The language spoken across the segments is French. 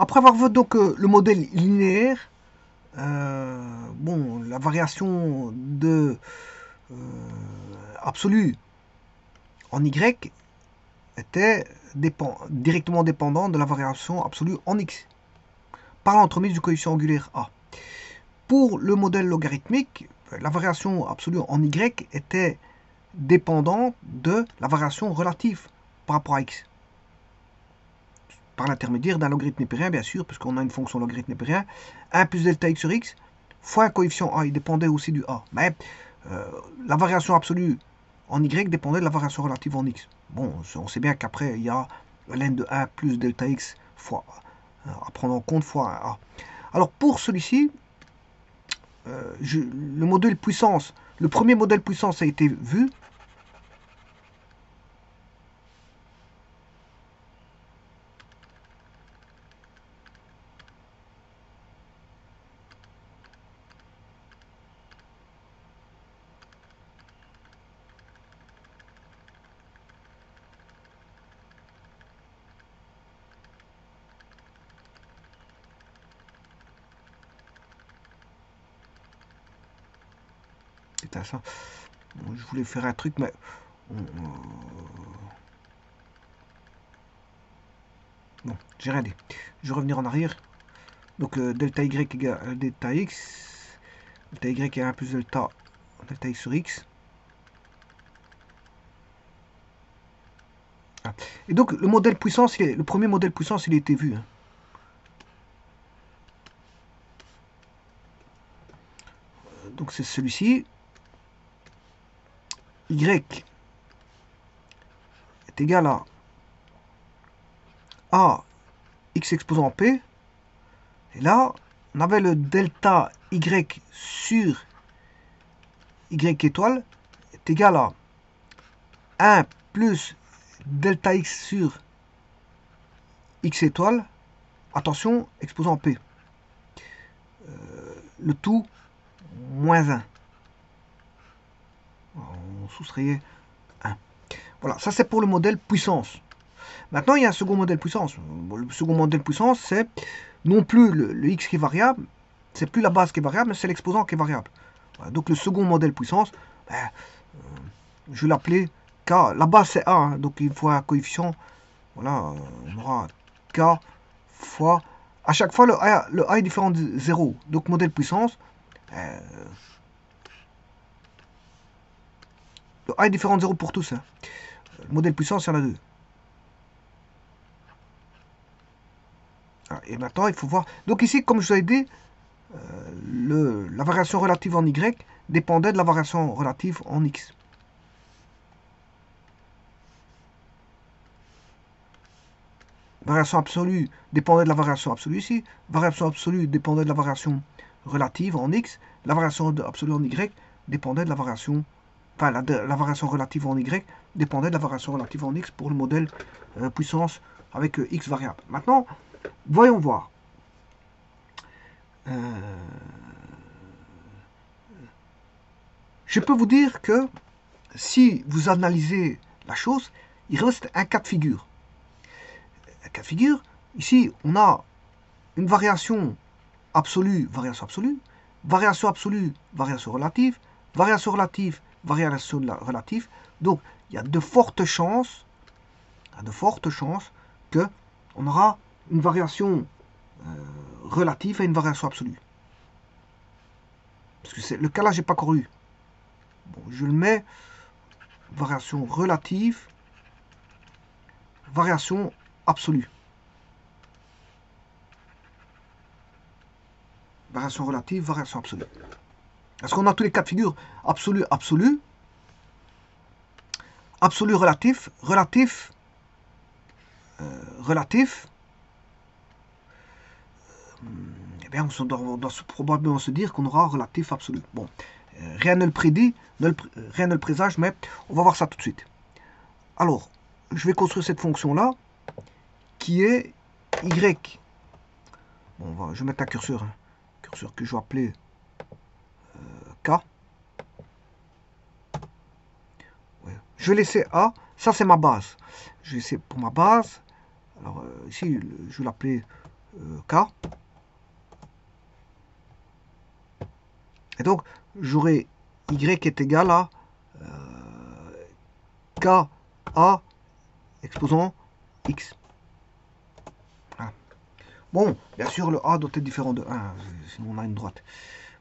Après avoir vu donc le modèle linéaire, bon, la variation de absolue en y était directement dépendante de la variation absolue en x, par l'entremise du coefficient angulaire a. Pour le modèle logarithmique, la variation absolue en y était dépendante de la variation relative par rapport à x. Par l'intermédiaire d'un logarithme népérien, bien sûr, puisqu'on a une fonction logarithme népérien, 1 plus delta x sur x, fois un coefficient a, il dépendait aussi du a. Mais la variation absolue en y dépendait de la variation relative en x. Bon, on sait bien qu'après, il y a ln de 1 plus delta x fois à prendre en compte fois 1a. Alors pour celui-ci, le modèle puissance, le premier modèle puissance a été vu. C'est ça. Bon, je voulais faire un truc, mais bon, j'ai rien dit. Je vais revenir en arrière. Donc delta y égale delta x. Delta y est 1 plus delta x sur x. Ah. Et donc le modèle puissance, le premier modèle puissance, il a été vu. Hein. Donc c'est celui-ci. Y est égal à x exposant p. Et là, on avait le delta y sur y étoile est égal à 1 plus delta x sur x étoile. Attention, exposant p. Le tout moins 1. On soustrayait 1. Voilà, ça c'est pour le modèle puissance. Maintenant, il y a un second modèle puissance. Le second modèle puissance, c'est non plus le x qui est variable, c'est plus la base qui est variable, mais c'est l'exposant qui est variable. Voilà, donc le second modèle puissance, je vais l'appeler K. La base c'est A, hein, donc il faut un coefficient. Voilà, on aura K fois. À chaque fois, le A est différent de 0. Donc modèle puissance, le A est différent de 0 pour tous. Hein. Le modèle puissance, il y en a deux. Et maintenant, il faut voir. Donc ici, comme je vous ai dit, la variation relative en y dépendait de la variation relative en x. Variation absolue dépendait de la variation absolue ici. Variation absolue dépendait de la variation relative en x. La variation absolue en y dépendait de la variation. Enfin, la variation relative en y dépendait de la variation relative en x pour le modèle puissance avec x variable. Maintenant, voyons voir. Je peux vous dire que si vous analysez la chose, il reste un cas de figure. Un cas de figure, ici, on a une variation absolue, variation absolue, variation absolue, variation relative, variation relative, variation relative. Donc, il y a de fortes chances que on aura une variation relative et une variation absolue. Parce que le cas là, j'ai pas encore eu. Bon, je le mets variation relative, variation absolue. Variation relative, variation absolue. Est-ce qu'on a tous les cas de figure absolu, absolu, absolu relatif, relatif, relatif. Eh bien, on doit probablement se dire qu'on aura relatif absolu. Bon, rien ne le prédit, rien ne le présage, mais on va voir ça tout de suite. Alors, je vais construire cette fonction-là, qui est y. Bon, je vais mettre un curseur, hein, curseur que je vais appeler k. Ouais. Je vais laisser a, ça c'est ma base. Je vais laisser pour ma base. Alors ici, je vais l'appeler K. Et donc, j'aurai Y est égal à K, A, exposant X. Voilà. Bon, bien sûr, le A doit être différent de 1, sinon on a une droite.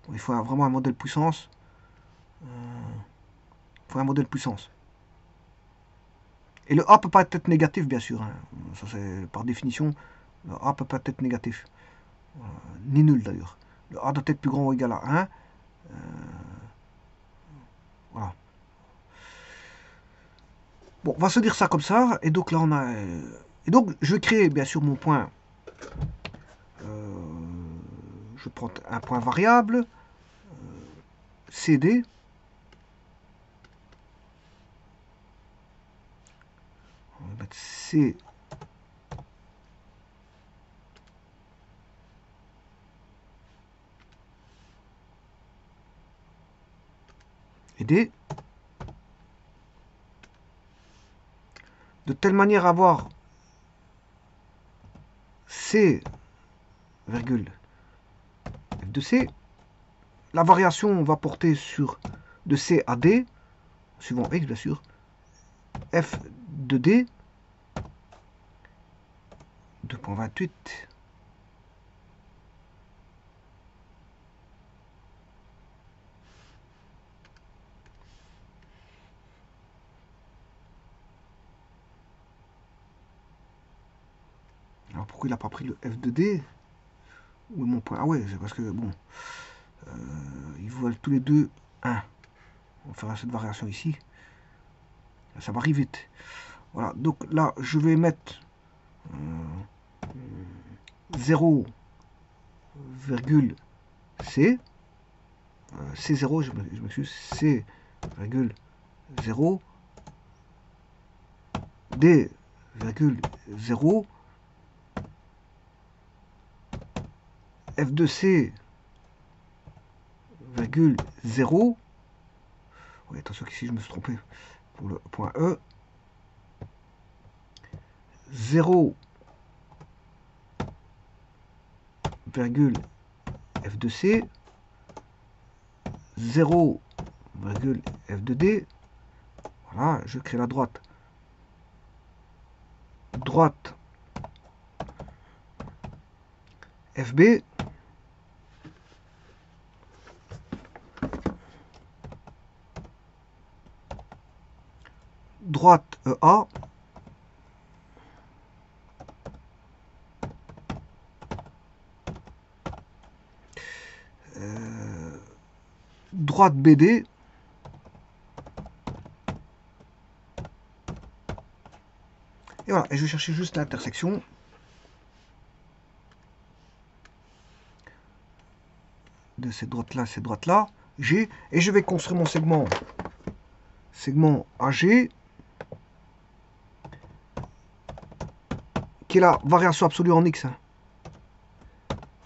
Bon, il faut vraiment un modèle puissance. Il faut un modèle puissance. Et le A peut pas être négatif, bien sûr. Hein. Ça, c'est par définition. Le A peut pas être négatif. Ni nul, d'ailleurs. Le A doit être plus grand ou égal à 1. Voilà. Bon, on va se dire ça comme ça. Et donc là, on a... Et donc, je vais créer, bien sûr, mon point. Je prends un point variable. CD. On va mettre C. Et D. De telle manière à avoir C, virgule, F de C. La variation va porter sur de C à D, suivant X bien sûr, F de D, 2.28. Alors pourquoi il n'a pas pris le F de D? Où est mon point? Ah ouais, c'est parce que bon, ils veulent tous les deux 1. On fera cette variation ici. Ça va arriver vite. Voilà, donc là, je vais mettre 0, C. C0, je m'excuse, C, 0, D, 0, F de C, 0. Oui, attention qu'ici je me suis trompé pour le point E. 0, F de C, 0, F de D. Voilà, je crée la droite. Droite FB. Droite EA. Droite BD. Et voilà, et je vais chercher juste l'intersection. De cette droite-là, G. Et je vais construire mon segment AG. Qui est la variation absolue en X. Hein.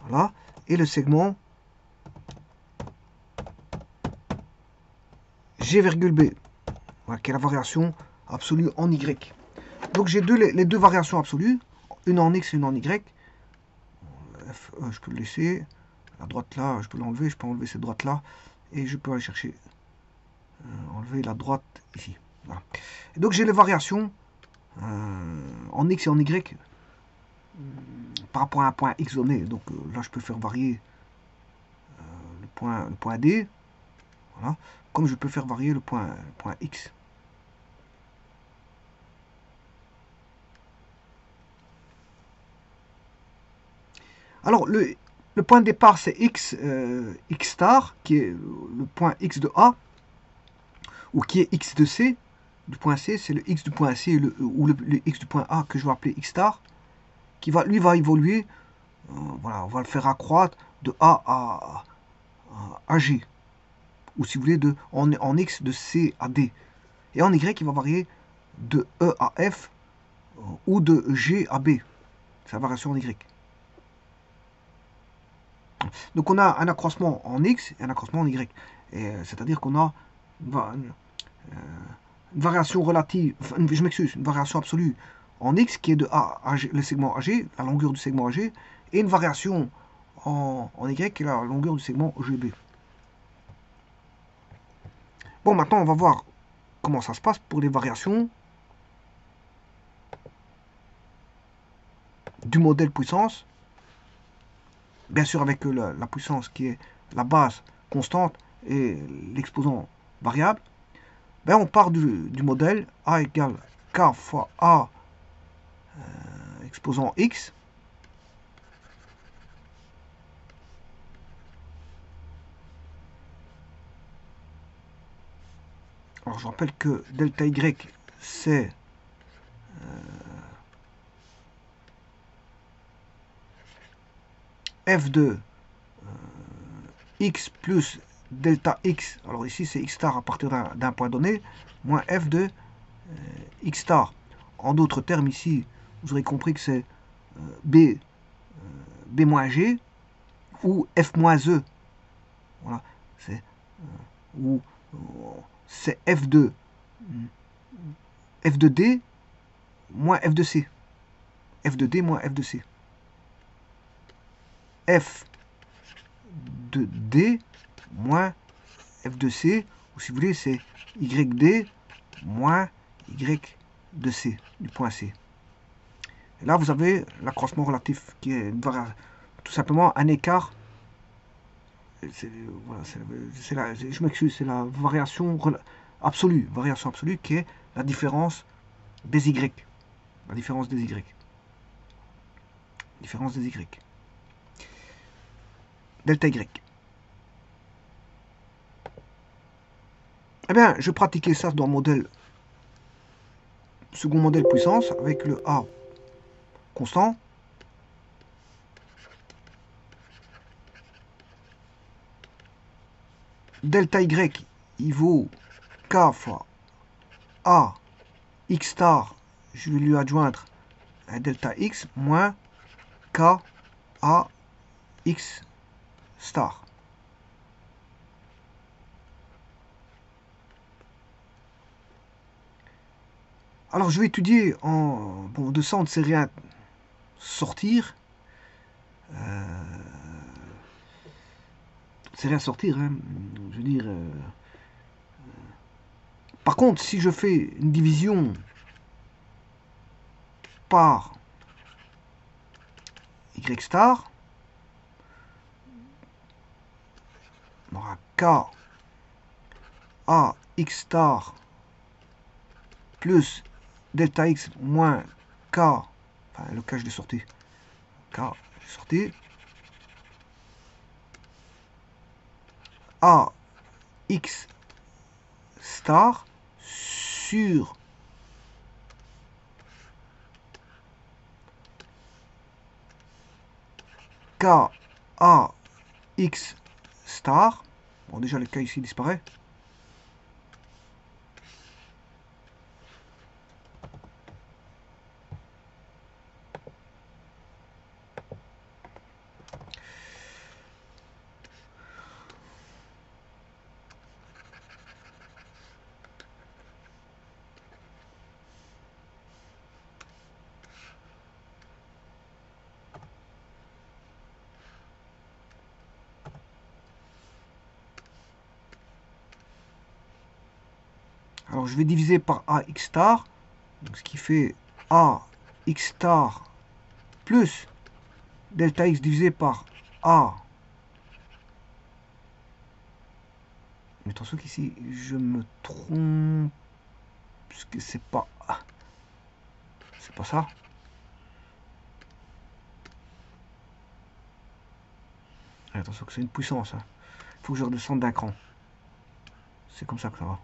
Voilà. Et le segment G,B. Voilà, qui est la variation absolue en Y. Donc j'ai les deux variations absolues, une en X et une en Y. F, je peux le laisser. La droite là, je peux l'enlever, je peux enlever cette droite là. Et je peux aller chercher, enlever la droite ici. Voilà. Et donc j'ai les variations en X et en Y par rapport à un point X donné. Donc là je peux faire varier le point D. Voilà. Comme je peux faire varier le point X. Alors, le point de départ, c'est X, X star, qui est le point X de A, ou qui est X de C. Du point C, c'est le X du point C, ou le X du point A, que je vais appeler X star, qui va, lui, va évoluer, voilà, on va le faire accroître de A à G. Ou si vous voulez, en X de C à D. Et en Y, il va varier de E à F, ou de G à B. C'est la variation en Y. Donc on a un accroissement en X et un accroissement en Y. C'est-à-dire qu'on a une variation relative, je m'excuse, une variation absolue en x qui est de A à G, le segment AG, la longueur du segment AG, et une variation en y qui est la longueur du segment GB. Bon, maintenant on va voir comment ça se passe pour les variations du modèle puissance, bien sûr avec la puissance qui est la base constante et l'exposant variable. Ben, on part du modèle A égale K fois A exposant X. Alors je rappelle que delta Y c'est f de x plus delta x, alors ici c'est x star à partir d'un point donné, moins f de x star. En d'autres termes ici, vous aurez compris que c'est b moins g ou f moins e. Voilà, c'est ou c'est f de d moins f de c. F de d moins f de c. F de d moins f de c, ou si vous voulez, c'est yd moins y de c, du point C. Et là, vous avez l'accroissement relatif, qui est tout simplement un écart. Voilà, je m'excuse, c'est la variation absolue, qui est la différence des y. La différence des y. Différence des y. Delta y. Eh bien, je pratiquais ça dans le modèle, second modèle puissance, avec le A constant. Delta y, il vaut K fois A x star, je vais lui adjoindre un delta x, moins K A x star. Alors je vais étudier en... Bon, de ça on ne sait rien sortir. C'est rien sortir, hein. Je veux dire... Par contre, si je fais une division par y star, on aura K A x star plus delta x moins K, enfin le K je l'ai sorti, K je l'ai sorti, A x star sur K A x star. Bon, déjà le K ici disparaît. Alors je vais diviser par AX star, donc ce qui fait AX star plus delta X divisé par A. Mais attention qu'ici je me trompe, parce que c'est pas ça. Et attention que c'est une puissance. Il faut que je redescende d'un cran. C'est comme ça que ça va.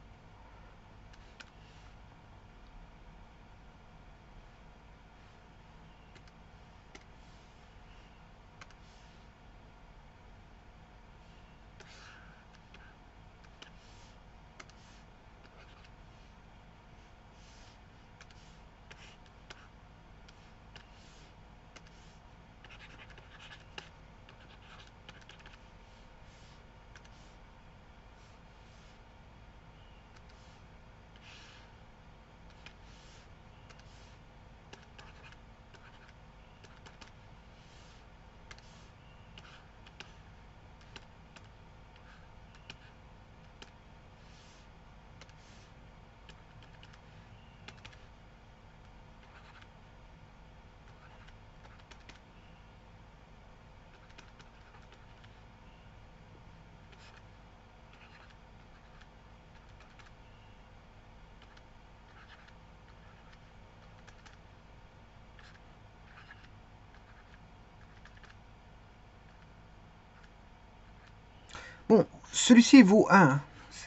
Bon, celui-ci vaut 1, hein.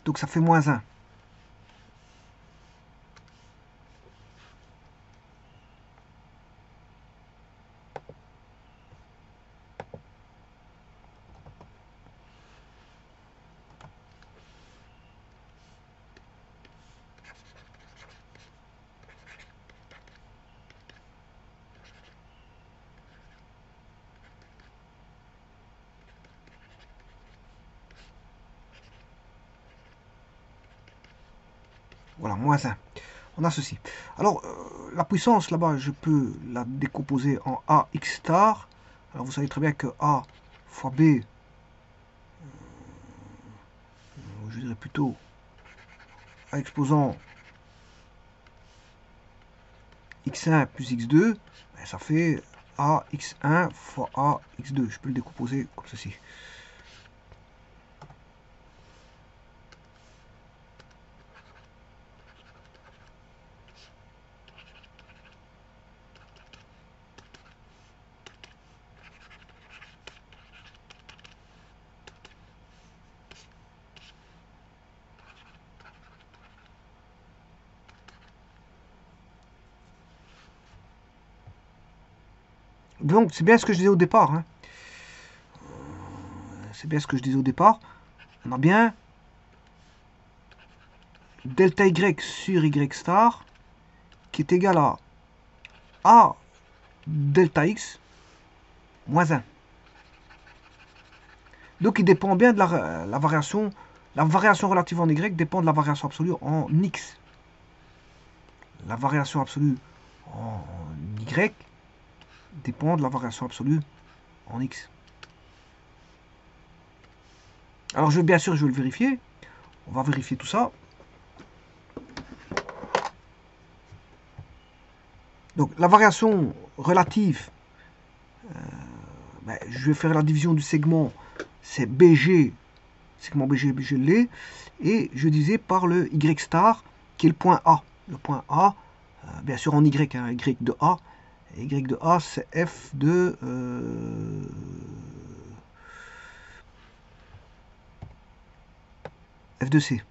Donc ça fait moins 1. Voilà, moins 1. On a ceci. Alors, la puissance, là-bas, je peux la décomposer en AX star. Alors, vous savez très bien que A fois B, je dirais plutôt A exposant x1 plus x2, ben, ça fait AX1 fois AX2. Je peux le décomposer comme ceci. Donc, c'est bien ce que je disais au départ. Hein. C'est bien ce que je disais au départ. On a bien delta y sur y star qui est égal à A delta x moins 1. Donc il dépend bien de la variation. La variation relative en y dépend de la variation absolue en x. La variation absolue en y dépend de la variation absolue en x. Alors bien sûr, je vais le vérifier. On va vérifier tout ça. Donc la variation relative, ben, je vais faire la division du segment, c'est BG, segment BG, je l'ai, et je disais par le Y star, qui est le point A. Le point A, bien sûr en Y, hein, Y de A. Et Y de A, c'est F de... F de C.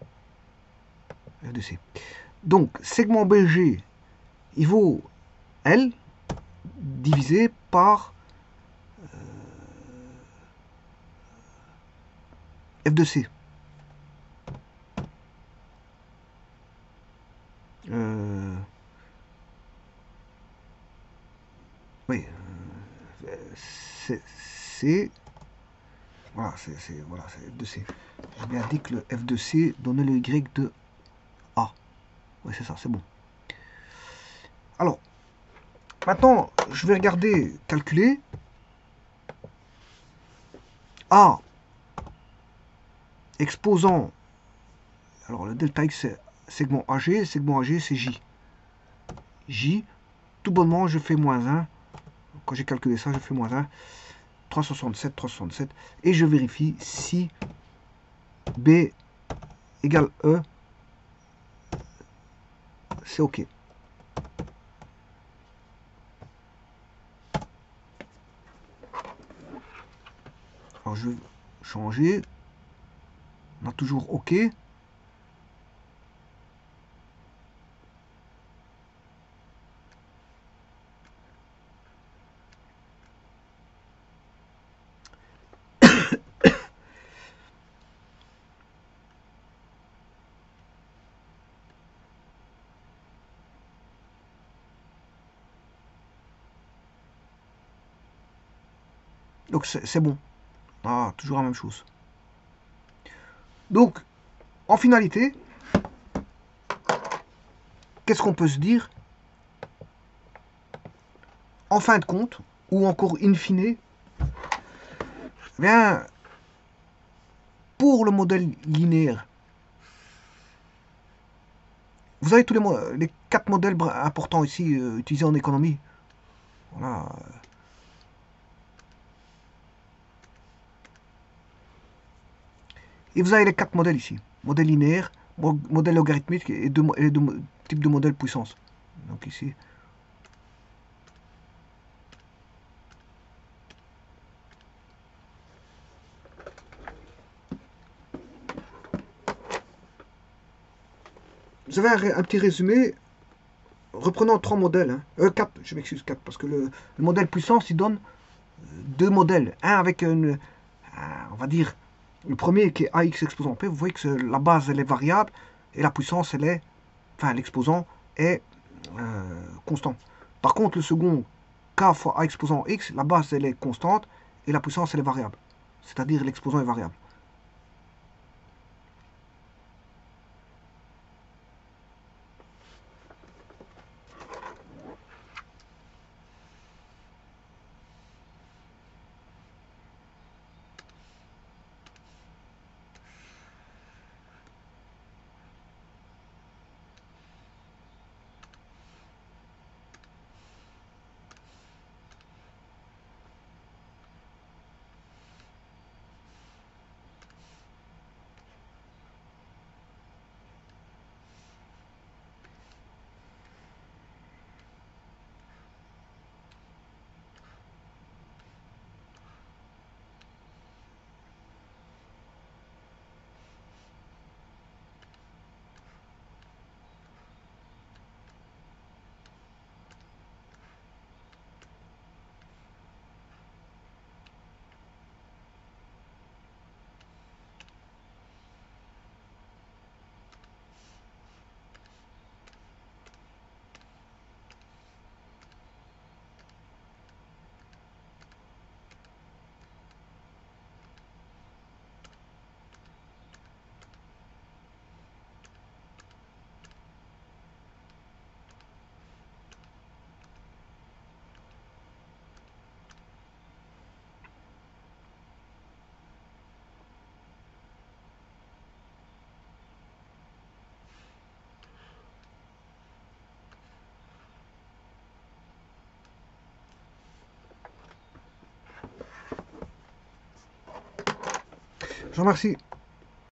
F de C. Donc, segment BG, il vaut L divisé par F de C. Oui, c'est voilà, voilà, c'est F de C. J'ai bien dit que le F de C donnait le Y de A. Oui, c'est ça, c'est bon. Alors, maintenant, je vais regarder, calculer. A exposant, alors le delta X c'est segment AG c'est J. J, tout bonnement, je fais moins 1. Quand j'ai calculé ça, je fais moins 1. 367, 367. Et je vérifie si B égale E, c'est OK. Alors je vais changer. On a toujours OK. Donc c'est bon. Ah, toujours la même chose. Donc, en finalité, qu'est-ce qu'on peut se dire? En fin de compte, ou encore in fine, bien, pour le modèle linéaire, vous avez tous les 4 modèles importants ici utilisés en économie. Voilà. Et vous avez les 4 modèles ici. Modèle linéaire, modèle logarithmique et deux types de modèles puissance. Donc ici. avez un petit résumé. Reprenons trois modèles. Hein. 4, je m'excuse, 4, parce que le modèle puissance, il donne deux modèles. Un avec on va dire, le premier qui est AX exposant P. Vous voyez que la base, elle est variable et la puissance, elle est, enfin, l'exposant est constant. Par contre, le second, K fois A exposant X, la base, elle est constante et la puissance, elle est variable. C'est-à-dire l'exposant est variable. Je vous remercie.